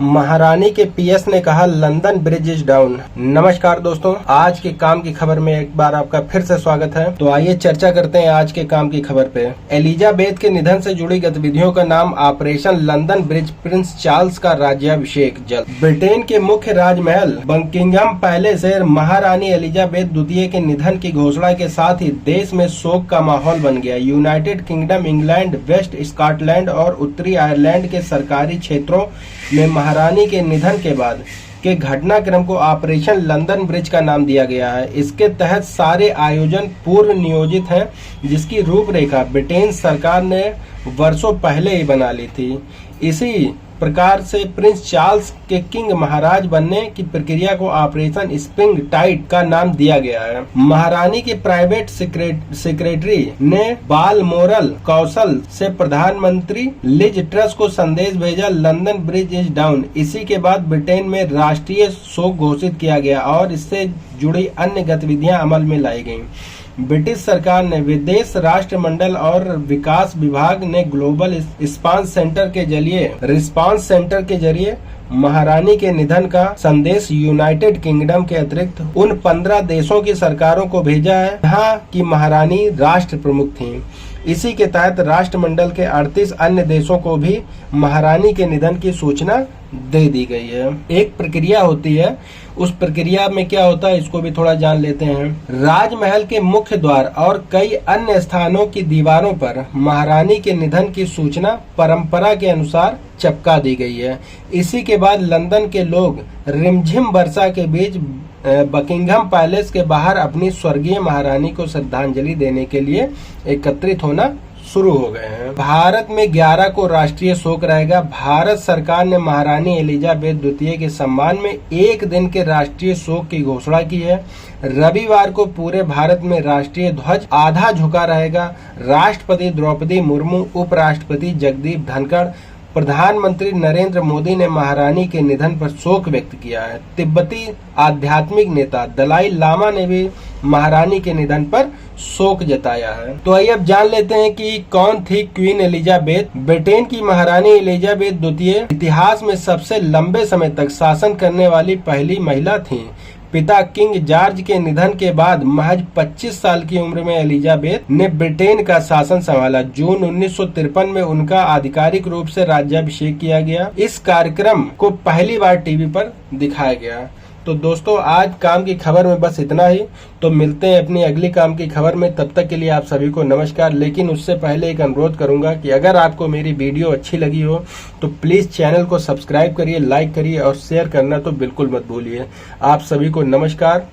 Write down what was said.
महारानी के पीएस ने कहा लंदन ब्रिज इज डाउन। नमस्कार दोस्तों, आज के काम की खबर में एक बार आपका फिर से स्वागत है। तो आइए चर्चा करते हैं आज के काम की खबर पे। एलिजाबेथ के निधन से जुड़ी गतिविधियों का नाम operation London bridge, Prince Charles का राज्याभिषेक जल्द। ब्रिटेन के मुख्य राजमहल बकिंघम पैलेस से महारानी एलिजाबेथ द्वितीय के निधन की घोषणा के साथ ही देश में शोक का माहौल बन गया। United Kingdom, England, west Scotland और उत्तरी आयरलैंड के सरकारी क्षेत्रों में महारानी के निधन के बाद के घटनाक्रम को ऑपरेशन लंदन ब्रिज का नाम दिया गया है। इसके तहत सारे आयोजन पूर्व नियोजित हैं, जिसकी रूपरेखा ब्रिटेन सरकार ने वर्षों पहले ही बना ली थी। इसी प्रकार से प्रिंस चार्ल्स के किंग महाराज बनने की प्रक्रिया को ऑपरेशन स्प्रिंग टाइड का नाम दिया गया है। महारानी के प्राइवेट सेक्रेटरी ने बालमोरल कौशल से प्रधानमंत्री लिज ट्रस को संदेश भेजा, लंदन ब्रिज इज डाउन। इसी के बाद ब्रिटेन में राष्ट्रीय शोक घोषित किया गया और इससे जुड़ी अन्य गतिविधियां अमल में लाई गईं। ब्रिटिश सरकार ने विदेश राष्ट्रमंडल और विकास विभाग ने ग्लोबल रिस्पांस सेंटर के जरिए महारानी के निधन का संदेश यूनाइटेड किंगडम के अतिरिक्त उन 15 देशों की सरकारों को भेजा है जहां की महारानी राष्ट्र प्रमुख थीं। इसी के तहत राष्ट्रमंडल के 38 अन्य देशों को भी महारानी के निधन की सूचना दे दी गई है। एक प्रक्रिया होती है, उस प्रक्रिया में क्या होता है इसको भी थोड़ा जान लेते हैं। राजमहल के मुख्य द्वार और कई अन्य स्थानों की दीवारों पर महारानी के निधन की सूचना परंपरा के अनुसार चिपका दी गई है। इसी के बाद लंदन के लोग रिमझिम वर्षा के बीच बकिंघम पैलेस के बाहर अपनी स्वर्गीय महारानी को श्रद्धांजलि देने के लिए एकत्रित होना शुरू हो गए हैं। भारत में 11 को राष्ट्रीय शोक रहेगा। भारत सरकार ने महारानी एलिजाबेथ द्वितीय के सम्मान में एक दिन के राष्ट्रीय शोक की घोषणा की है। रविवार को पूरे भारत में राष्ट्रीय ध्वज आधा झुका रहेगा। राष्ट्रपति द्रौपदी मुर्मू, उपराष्ट्रपति जगदीप धनखड़, प्रधानमंत्री नरेंद्र मोदी ने महारानी के निधन पर शोक व्यक्त किया है। तिब्बती आध्यात्मिक नेता दलाई लामा ने भी महारानी के निधन पर शोक जताया है। तो आइए अब जान लेते हैं कि कौन थी क्वीन एलिजाबेथ। ब्रिटेन की महारानी एलिजाबेथ द्वितीय इतिहास में सबसे लंबे समय तक शासन करने वाली पहली महिला थीं। पिता किंग जॉर्ज के निधन के बाद महज 25 साल की उम्र में एलिजाबेथ ने ब्रिटेन का शासन संभाला। जून 1953 में उनका आधिकारिक रूप से राज्याभिषेक किया गया। इस कार्यक्रम को पहली बार टीवी पर दिखाया गया। तो दोस्तों, आज काम की खबर में बस इतना ही। तो मिलते हैं अपनी अगली काम की खबर में। तब तक के लिए आप सभी को नमस्कार। लेकिन उससे पहले एक अनुरोध करूंगा कि अगर आपको मेरी वीडियो अच्छी लगी हो तो प्लीज चैनल को सब्सक्राइब करिए, लाइक करिए और शेयर करना तो बिल्कुल मत भूलिए। आप सभी को नमस्कार।